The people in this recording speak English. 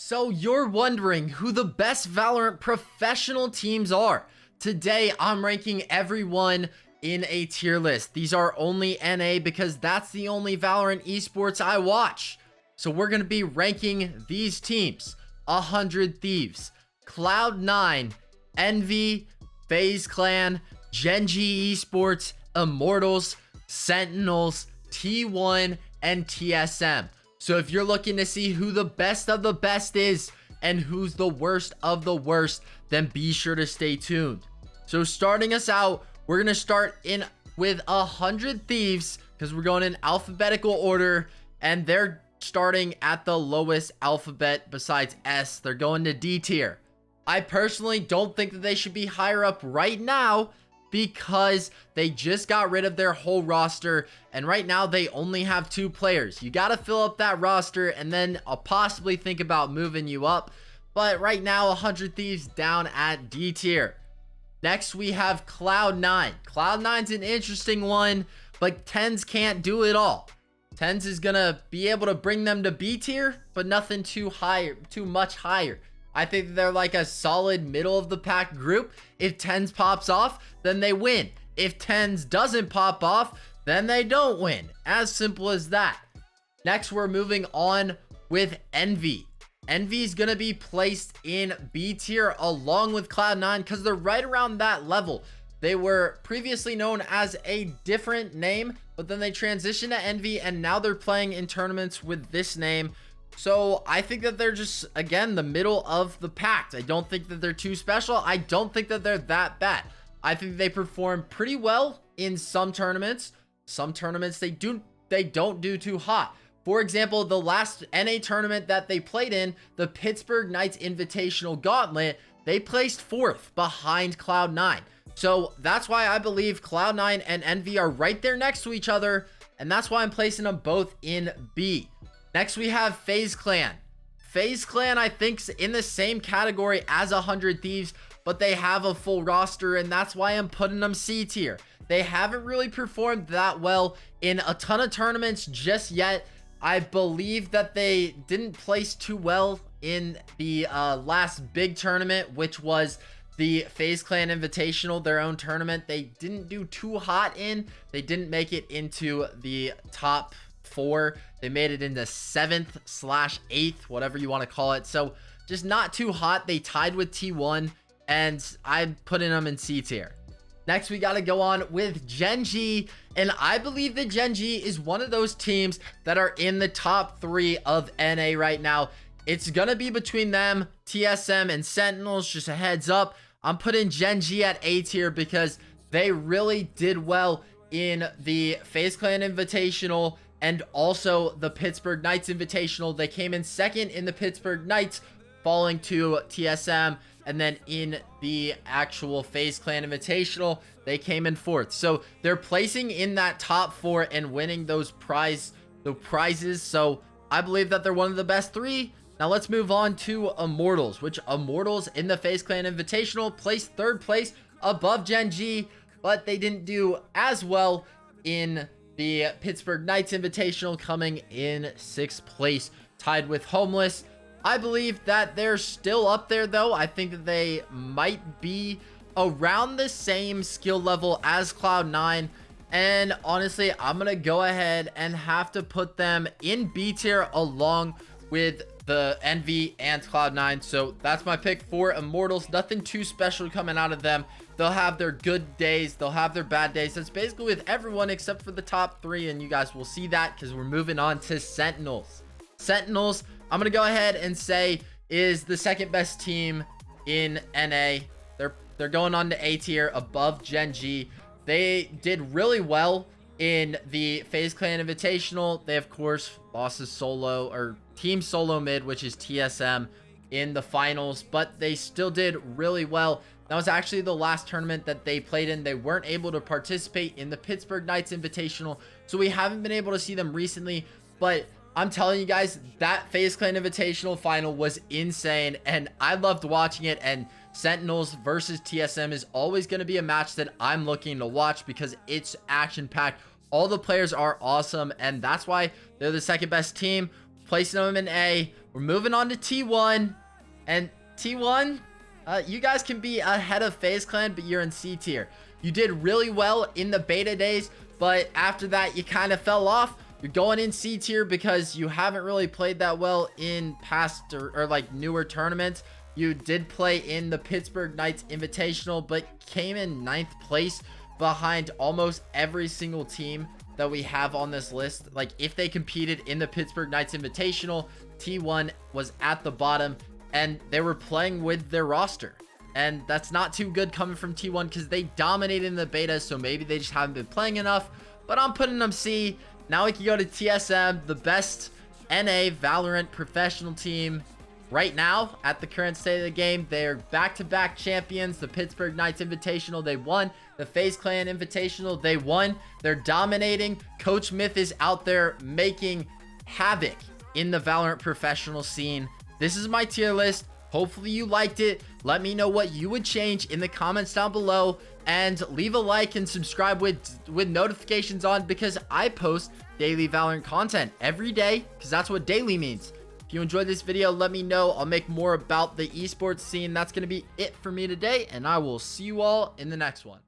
So you're wondering who the best Valorant professional teams are. Today, I'm ranking everyone in a tier list. These are only NA because that's the only Valorant esports I watch. So we're going to be ranking these teams. 100 Thieves, Cloud9, Envy, FaZe Clan, Gen.G Esports, Immortals, Sentinels, T1, and TSM. So if you're looking to see who the best of the best is and who's the worst of the worst, then be sure to stay tuned. So starting us out, we're going to start in with 100 Thieves because we're going in alphabetical order, and they're starting at the lowest alphabet besides S. They're going to D tier. I personally don't think that they should be higher up right now because they just got rid of their whole roster, and right now they only have 2 players. You got to fill up that roster, and then I'll possibly think about moving you up. But right now, 100 Thieves down at D tier. Next, we have Cloud9. Cloud9's an interesting one, but Tens can't do it all. Tens is gonna be able to bring them to B tier, but nothing too much higher. I think they're like a solid middle of the pack group. If Tens pops off, then they win. If Tens doesn't pop off, then they don't win. As simple as that. Next, we're moving on with Envy. Envy is going to be placed in B tier along with Cloud9 because they're right around that level. They were previously known as a different name, but then they transitioned to Envy, and now they're playing in tournaments with this name. So I think that they're just, again, the middle of the pack. I don't think that they're too special. I don't think that they're that bad. I think they perform pretty well in some tournaments. Some tournaments they don't do too hot. For example, the last NA tournament that they played in, the Pittsburgh Knights Invitational Gauntlet, they placed 4th behind Cloud9. So that's why I believe Cloud9 and Envy are right there next to each other, and that's why I'm placing them both in B. Next, we have FaZe Clan. FaZe Clan, I think, is in the same category as 100 Thieves, but they have a full roster, and that's why I'm putting them C tier. They haven't really performed that well in a ton of tournaments just yet. I believe that they didn't place too well in the last big tournament, which was the FaZe Clan Invitational, their own tournament. They didn't do too hot in. They didn't make it into the top 4. They made it into 7th/8th, whatever you want to call it. So just not too hot. They tied with T1, and I'm putting them in C tier. Next, we got to go on with Gen.G, and I believe that Gen.G is one of those teams that are in the top 3 of NA right now. It's going to be between them, TSM, and Sentinels. Just a heads up, I'm putting Gen.G at A tier because they really did well in the FaZe Clan Invitational and also the Pittsburgh Knights Invitational. They came in 2nd in the Pittsburgh Knights, falling to TSM. And then in the actual FaZe Clan Invitational, they came in 4th. So they're placing in that top 4 and winning those prizes. So I believe that they're one of the best 3. Now let's move on to Immortals, which Immortals in the FaZe Clan Invitational placed 3rd place above Gen.G, but they didn't do as well in the Pittsburgh Knights Invitational, coming in 6th place, tied with Homeless. I believe that they're still up there, though. I think that they might be around the same skill level as Cloud9. And honestly, I'm going to go ahead and have to put them in B tier along with the Envy and Cloud9. So that's my pick for Immortals. Nothing too special coming out of them. They'll have their good days. They'll have their bad days. That's basically with everyone except for the top 3. And you guys will see that because we're moving on to Sentinels. Sentinels, I'm going to go ahead and say, is the 2nd best team in NA. They're going on to A tier above Gen.G. They did really well in the FaZe Clan Invitational. They, of course, lost team solo mid, which is TSM, in the finals, but they still did really well. That was actually the last tournament that they played in. They weren't able to participate in the Pittsburgh Knights Invitational, so we haven't been able to see them recently, but I'm telling you guys, that FaZe Clan Invitational final was insane, and I loved watching it, and Sentinels versus TSM is always going to be a match that I'm looking to watch because it's action-packed. All the players are awesome, and that's why they're the 2nd best team. Placing them in A, we're moving on to T1. And T1, you guys can be ahead of FaZe Clan, but you're in C tier. You did really well in the beta days, but after that, you kind of fell off. You're going in C tier because you haven't really played that well in past or like newer tournaments. You did play in the Pittsburgh Knights Invitational, but came in 9th place behind almost every single team that we have on this list. Like, if they competed in the Pittsburgh Knights Invitational, T1 was at the bottom, and they were playing with their roster. And that's not too good coming from T1 because they dominated in the beta, so maybe they just haven't been playing enough. But I'm putting them C. Now we can go to TSM, the best NA Valorant professional team right now at the current state of the game. They're back-to-back champions. The Pittsburgh Knights Invitational, they won. The FaZe Clan Invitational, they won. They're dominating. Coach Myth is out there making havoc in the Valorant professional scene. This is my tier list. Hopefully you liked it. Let me know what you would change in the comments down below, and leave a like and subscribe with notifications on, because I post daily Valorant content every day, because that's what daily means. If you enjoyed this video, let me know. I'll make more about the esports scene. That's going to be it for me today, and I will see you all in the next one.